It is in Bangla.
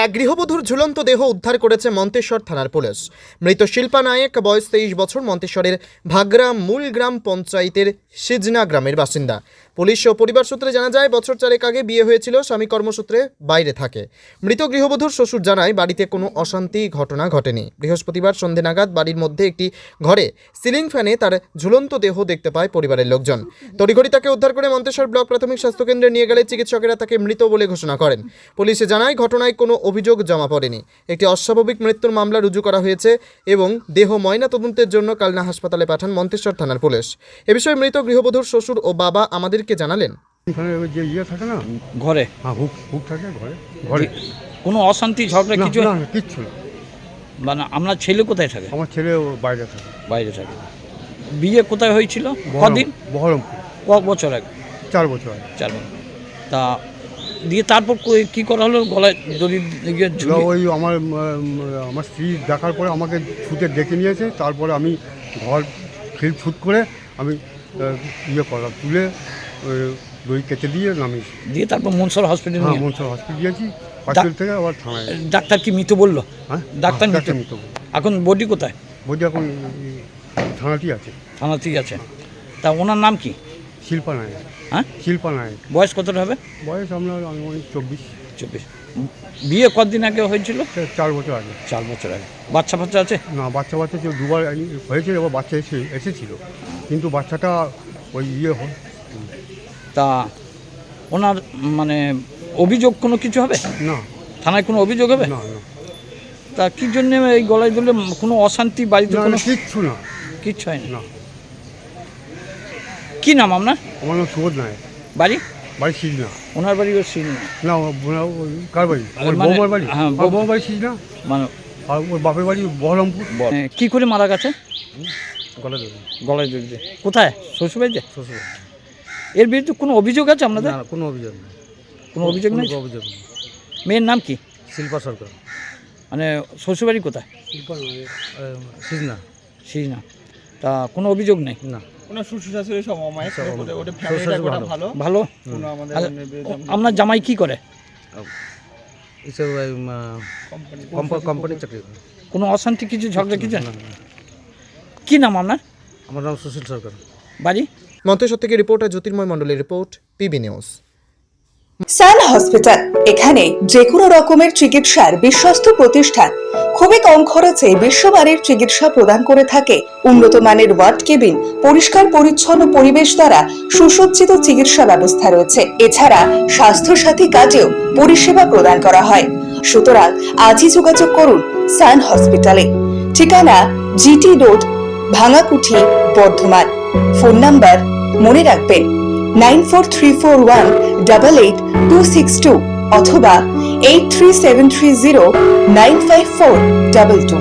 এক গৃহবধূর ঝুলন্ত দেহ উদ্ধার করেছে মন্তেশ্বর থানার পুলিশ। মৃত শিল্পা নায়েক, বয়স 23 বছর, মন্তেশ্বরের ভাগরা মূল গ্রাম পঞ্চায়েতের সিজনা গ্রামের বাসিন্দা। পুলিশ ও পরিবার সূত্রে জানা যায়, বছর 4 আগে বিয়ে হয়েছিল। স্বামী কর্মসূত্রে বাইরে থাকে। মৃত গৃহবধূর শ্বশুর জানায়, বাড়িতে কোনো অশান্তি ঘটনা ঘটেনি। বৃহস্পতিবার সন্ধে নাগাদ বাড়ির মধ্যে একটি ঘরে সিলিং ফ্যানে তার ঝুলন্ত দেহ দেখতে পায় পরিবারের লোকজন। তড়িঘড়ি তাকে উদ্ধার করে মন্তেশ্বর ব্লক প্রাথমিক স্বাস্থ্যকেন্দ্রে নিয়ে গেলে চিকিৎসকেরা তাকে মৃত বলে ঘোষণা করেন। পুলিশে জানায়, ঘটনায় কোনো অভিযোগ জমা পড়েনি। একটি অস্বাভাবিক মৃত্যুর মামলা রুজু করা হয়েছে এবং দেহ ময়না তদন্তের জন্য কালনা হাসপাতালে পাঠান মন্তেশ্বর থানার পুলিশ। এ বিষয়ে মৃত গৃহবধূর শ্বশুর ও বাবা আমাদেরকে জানালেন, যে ইয়ে থাকে না ঘরে, হ্যাঁ, হুক থাকে ঘরে কোনো অশান্তি ঝগড়া কিছু না, কিচ্ছু না। মানে আপনার ছেলে কোথায় থাকে? আমার ছেলে বাইরে থাকে। বাইরে থাকে। বিয়ে কোথায় হয়েছিল? কদিন? বহরমপুর। ক বছর আগে? 4 বছর আগে। 4 বছর। তা দিয়ে তারপর কি করা হলো? গলায় দড়ি দিয়ে ওই আমার স্ত্রী দেখার পরে আমাকে ছুটে ডেকে নিয়েছে। তারপরে আমি ঘর ছুট করে আমি ইয়ে করলাম, তুলে দড়ি কেটে দিয়ে নামিয়েছি। দিয়ে তারপর মনসর হসপিটাল? হ্যাঁ, মনসর হসপিটাল গিয়েছি। হসপিটাল থেকে আবার থানায়। ডাক্তার কি মৃত বললো? হ্যাঁ, ডাক্তার মৃত। এখন বডি কোথায়? বডি এখন থানাতেই আছে। থানাতেই আছে। তা ওনার নাম কি? শিল্পা নায়ক। হ্যাঁ, শিল্পা নায়ক। বয়স কতটা হবে? বয়স আপনার 24। বিয়ে কতদিন আগে হয়েছিল? 4 বছর আগে। 4 বছর আগে। বাচ্চা আছে? না, বাচ্চা ছিল, 2বার হয়েছিল। এবার বাচ্চা এসেছিল, কিন্তু বাচ্চাটা ওই ইয়ে তা ওনার মানে অভিযোগ কোনো কিছু হবে না? থানায় কোনো অভিযোগ হবে না। তা কি জন্য এই গলায় ধরলে? কোনো অশান্তি বাড়িতে? কোনো কিচ্ছু না, কিচ্ছু হয় না। কি নাম আপনার? আমার নাম সুবোধ নায়ক। বাড়ি? বাড়ি সিজনা। ওনার বাড়ি ওর সিজনা? না, কার বাড়ি? বৌমার বাড়ি। হ্যাঁ, বৌমার বাড়ি সিজনা, মানে আর ওর বাপের বাড়ি বহরমপুর। কি করে মারা গেছে? গলায় দড়ি। দিয়ে কোথায়? শ্বশুরবাড়িতে? শ্বশুর। এর বিরুদ্ধে কোনো অভিযোগ আছে আপনাদের? না, কোনো অভিযোগ নেই। কোনো অভিযোগ নেই? অভিযোগ নেই। মেয়ের নাম কি? শিল্পা সরকার। মানে শ্বশুরবাড়ি কোথায়? শিল্পা সিজনা। সিজনা। তা কোনো অভিযোগ নেই? না। ওনার শ্বশুর শাশুড়ি সব অমায়িক, ওটা ফ্যামিলিটা গোটা ভালো। ভালো। কোনো আমাদের আপনার জামাই কি করে? কোম্পানি চাকরি করে। কোনো অশান্তি কিছু ঝগড়া কিছু? কি নাম আপনার? আমার নাম সুশীল সরকার। বাড়ি? মন্তেশ্বর থেকে রিপোর্টার জ্যোতির্ময় মণ্ডলের রিপোর্ট, পিবি নিউজ। সান হসপিটাল, এখানে যে কোনো রকমের চিকিৎসার বিশ্বস্ত প্রতিষ্ঠান। খুবই কম খরচে বিশ্বমানের চিকিৎসা প্রদান করে থাকে। উন্নত মানের ওয়ার্ড কেবিন, পরিষ্কার পরিচ্ছন্ন পরিবেশ দ্বারা সুসজ্জিত চিকিৎসা ব্যবস্থা রয়েছে। এছাড়া স্বাস্থ্য সাথী কাজেও পরিষেবা প্রদান করা হয়। সুতরাং আজই যোগাযোগ করুন সান হসপিটালে। ঠিকানা GT road, Bhangakuthi, Bardhaman. Phone number মনে রাখবেন 9434188262 অথবা 83730954222।